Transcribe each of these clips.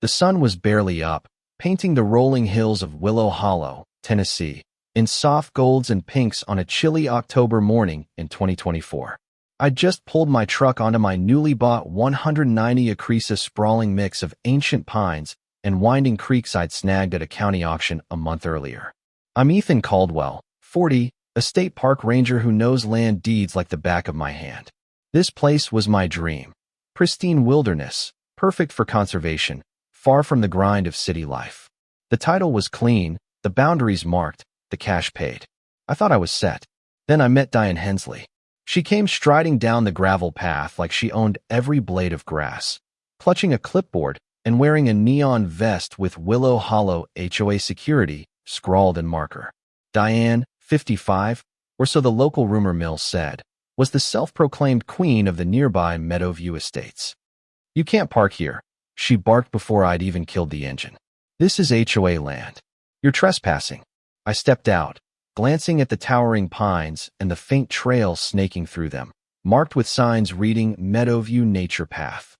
The sun was barely up, painting the rolling hills of Willow Hollow, Tennessee, in soft golds and pinks on a chilly October morning in 2024. I'd just pulled my truck onto my newly bought 190-acre sprawling mix of ancient pines and winding creeks I'd snagged at a county auction a month earlier. I'm Ethan Caldwell, 40, a state park ranger who knows land deeds like the back of my hand. This place was my dream. Pristine wilderness, perfect for conservation, far from the grind of city life. The title was clean, the boundaries marked, the cash paid. I thought I was set. Then I met Diane Hensley. She came striding down the gravel path like she owned every blade of grass, clutching a clipboard and wearing a neon vest with Willow Hollow HOA security scrawled in marker. Diane, 55, or so the local rumor mill said, was the self-proclaimed queen of the nearby Meadowview Estates. "You can't park here," she barked before I'd even killed the engine. "This is HOA land. You're trespassing." I stepped out, glancing at the towering pines and the faint trail snaking through them, marked with signs reading Meadowview Nature Path.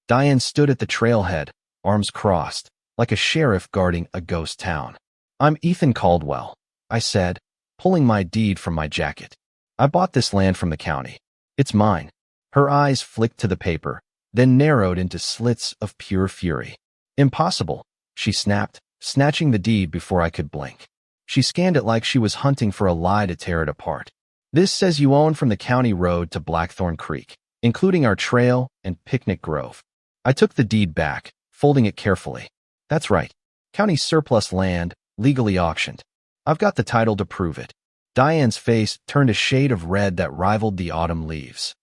Diane stood at the trailhead, arms crossed, like a sheriff guarding a ghost town. "I'm Ethan Caldwell," I said, pulling my deed from my jacket. "I bought this land from the county. It's mine." Her eyes flicked to the paper, then narrowed into slits of pure fury. "Impossible," she snapped, snatching the deed before I could blink. She scanned it like she was hunting for a lie to tear it apart. "This says you own from the county road to Blackthorn Creek, including our trail and picnic grove." I took the deed back, folding it carefully. "That's right. County surplus land, legally auctioned. I've got the title to prove it." Diane's face turned a shade of red that rivaled the autumn leaves.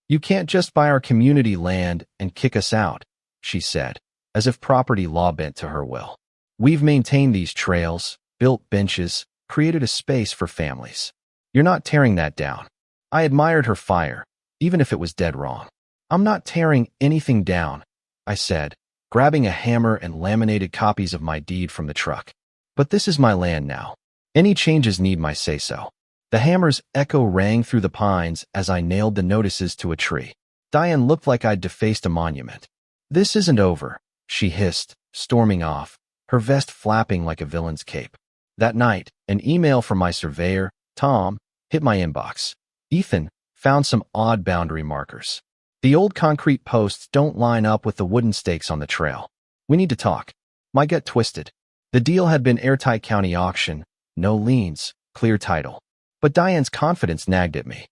"You can't just buy our community land and kick us out," she said, as if property law bent to her will. "We've maintained these trails, built benches, created a space for families. You're not tearing that down." I admired her fire, even if it was dead wrong. "I'm not tearing anything down," I said, grabbing a hammer and laminated copies of my deed from the truck. "But this is my land now. Any changes need my say-so." The hammer's echo rang through the pines as I nailed the notices to a tree. Diane looked like I'd defaced a monument. "This isn't over," she hissed, storming off, her vest flapping like a villain's cape. That night, an email from my surveyor, Tom, hit my inbox. "Ethan, found some odd boundary markers. The old concrete posts don't line up with the wooden stakes on the trail. We need to talk." My gut twisted. The deal had been airtight county auction, no liens, clear title. But Diane's confidence nagged at me.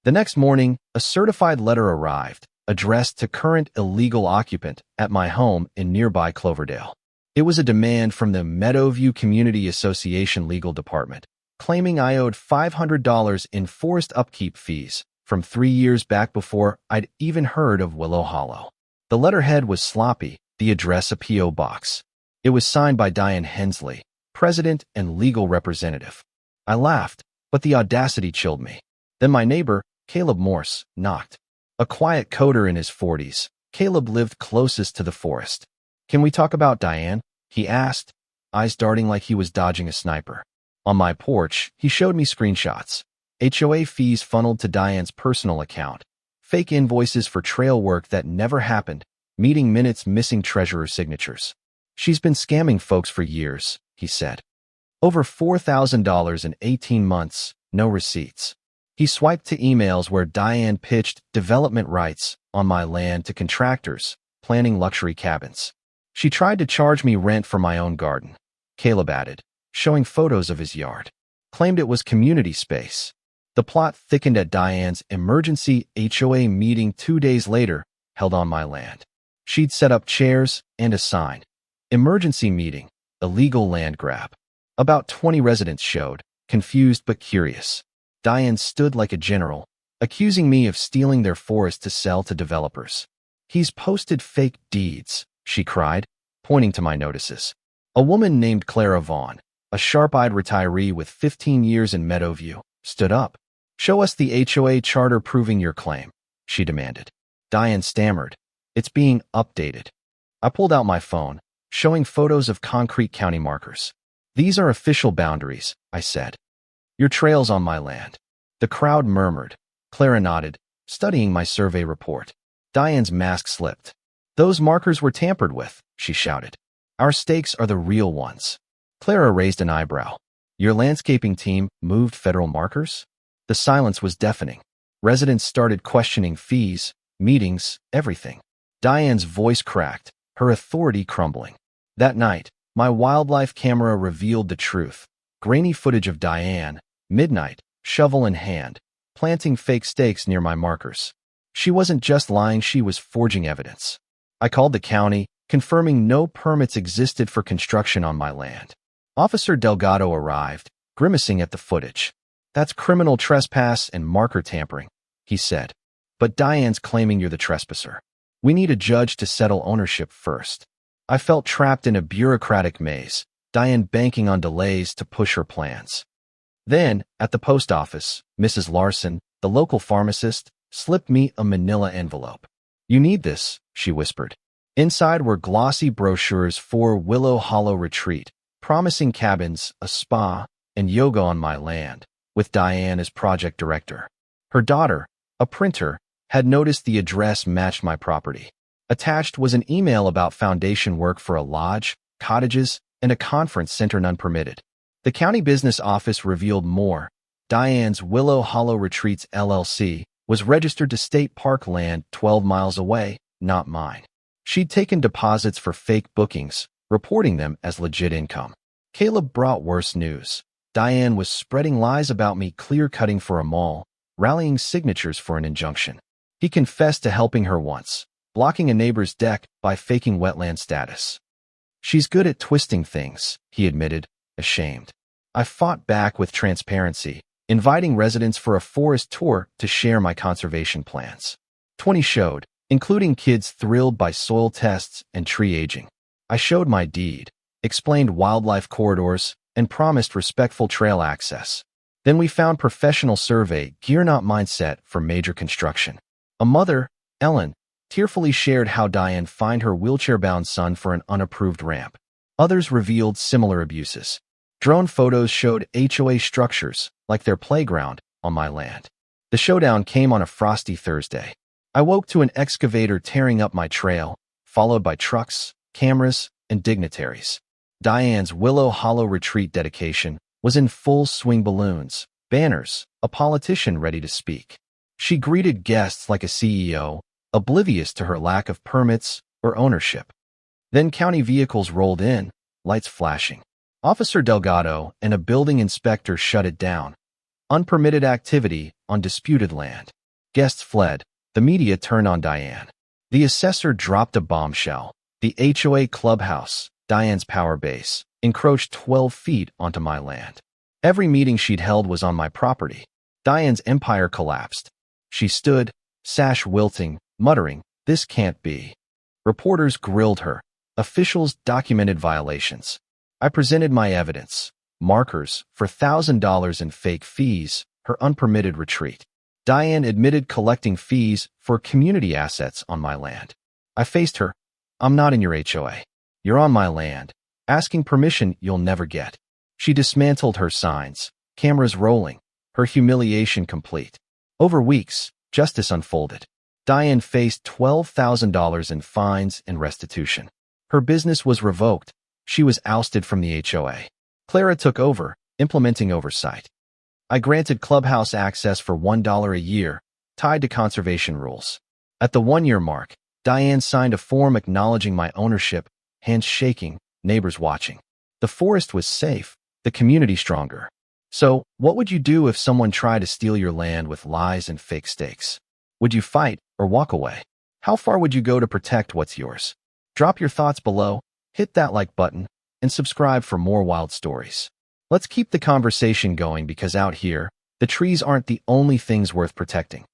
The next morning, a certified letter arrived, addressed to current illegal occupant at my home in nearby Cloverdale. It was a demand from the Meadowview Community Association legal department, claiming I owed $500 in forest upkeep fees from 3 years back before I'd even heard of Willow Hollow. The letterhead was sloppy, the address a P.O. box. It was signed by Diane Hensley, president and legal representative. I laughed, but the audacity chilled me. Then my neighbor, Caleb Morse, knocked. A quiet coder in his 40s, Caleb lived closest to the forest. "Can we talk about Diane?" he asked, eyes darting like he was dodging a sniper. On my porch, he showed me screenshots. HOA fees funneled to Diane's personal account, fake invoices for trail work that never happened, meeting minutes missing treasurer signatures. "She's been scamming folks for years," he said. "Over $4,000 in 18 months, no receipts." He swiped to emails where Diane pitched development rights on my land to contractors planning luxury cabins. "She tried to charge me rent for my own garden," Caleb added, showing photos of his yard. "Claimed it was community space." The plot thickened at Diane's emergency HOA meeting 2 days later, held on my land. She'd set up chairs and a sign. "Emergency meeting, illegal land grab." About 20 residents showed, confused but curious. Diane stood like a general, accusing me of stealing their forest to sell to developers. "He's posted fake deeds," she cried, pointing to my notices. A woman named Clara Vaughn, a sharp-eyed retiree with 15 years in Meadowview, stood up. "Show us the HOA charter proving your claim," she demanded. Diane stammered. "It's being updated." I pulled out my phone, showing photos of concrete county markers. "These are official boundaries," I said. "Your trail's on my land." The crowd murmured. Clara nodded, studying my survey report. Diane's mask slipped. Those markers were tampered with, she shouted. Our stakes are the real ones. Clara raised an eyebrow. Your landscaping team moved federal markers? The silence was deafening. Residents started questioning fees, meetings, everything. Diane's voice cracked, her authority crumbling. That night, my wildlife camera revealed the truth. Grainy footage of Diane, midnight, shovel in hand, planting fake stakes near my markers. She wasn't just lying, she was forging evidence. I called the county, confirming no permits existed for construction on my land. Officer Delgado arrived, grimacing at the footage. That's criminal trespass and marker tampering, he said. But Diane's claiming you're the trespasser. We need a judge to settle ownership first. I felt trapped in a bureaucratic maze, Diane banking on delays to push her plans. Then, at the post office, Mrs. Larson, the local pharmacist, slipped me a manila envelope. You need this, she whispered. Inside were glossy brochures for Willow Hollow Retreat, promising cabins, a spa, and yoga on my land, with Diane as project director. Her daughter, a printer, had noticed the address matched my property. Attached was an email about foundation work for a lodge, cottages, and a conference center none permitted. The county business office revealed more. Diane's Willow Hollow Retreats LLC was registered to state park land 12 miles away, not mine. She'd taken deposits for fake bookings, reporting them as legit income. Caleb brought worse news. Diane was spreading lies about me clear-cutting for a mall, rallying signatures for an injunction. He confessed to helping her once, blocking a neighbor's deck by faking wetland status. She's good at twisting things, he admitted, ashamed. I fought back with transparency, inviting residents for a forest tour to share my conservation plans. 20 showed, including kids thrilled by soil tests and tree aging. I showed my deed, explained wildlife corridors, and promised respectful trail access. Then we found professional survey gear not mindset for major construction. A mother, Ellen, tearfully shared how Diane fined her wheelchair-bound son for an unapproved ramp. Others revealed similar abuses. Drone photos showed HOA structures, like their playground, on my land. The showdown came on a frosty Thursday. I woke to an excavator tearing up my trail, followed by trucks, cameras, and dignitaries. Diane's Willow Hollow Retreat dedication was in full swing, balloons, banners, a politician ready to speak. She greeted guests like a CEO, oblivious to her lack of permits or ownership. Then county vehicles rolled in, lights flashing. Officer Delgado and a building inspector shut it down. Unpermitted activity on disputed land. Guests fled. The media turned on Diane. The assessor dropped a bombshell. The HOA clubhouse, Diane's power base, encroached 12 feet onto my land. Every meeting she'd held was on my property. Diane's empire collapsed. She stood, sash wilting, muttering, "This can't be." Reporters grilled her. Officials documented violations. I presented my evidence, markers for $1,000 in fake fees, her unpermitted retreat. Diane admitted collecting fees for community assets on my land. I faced her. I'm not in your HOA. You're on my land, asking permission you'll never get. She dismantled her signs, cameras rolling, her humiliation complete. Over weeks, justice unfolded. Diane faced $12,000 in fines and restitution. Her business was revoked. She was ousted from the HOA. Clara took over, implementing oversight. I granted clubhouse access for $1 a year, tied to conservation rules. At the 1-year mark, Diane signed a form acknowledging my ownership, hands shaking, neighbors watching. The forest was safe, the community stronger. So, what would you do if someone tried to steal your land with lies and fake stakes? Would you fight or walk away? How far would you go to protect what's yours? Drop your thoughts below, hit that like button, and subscribe for more wild stories. Let's keep the conversation going because out here, the trees aren't the only things worth protecting.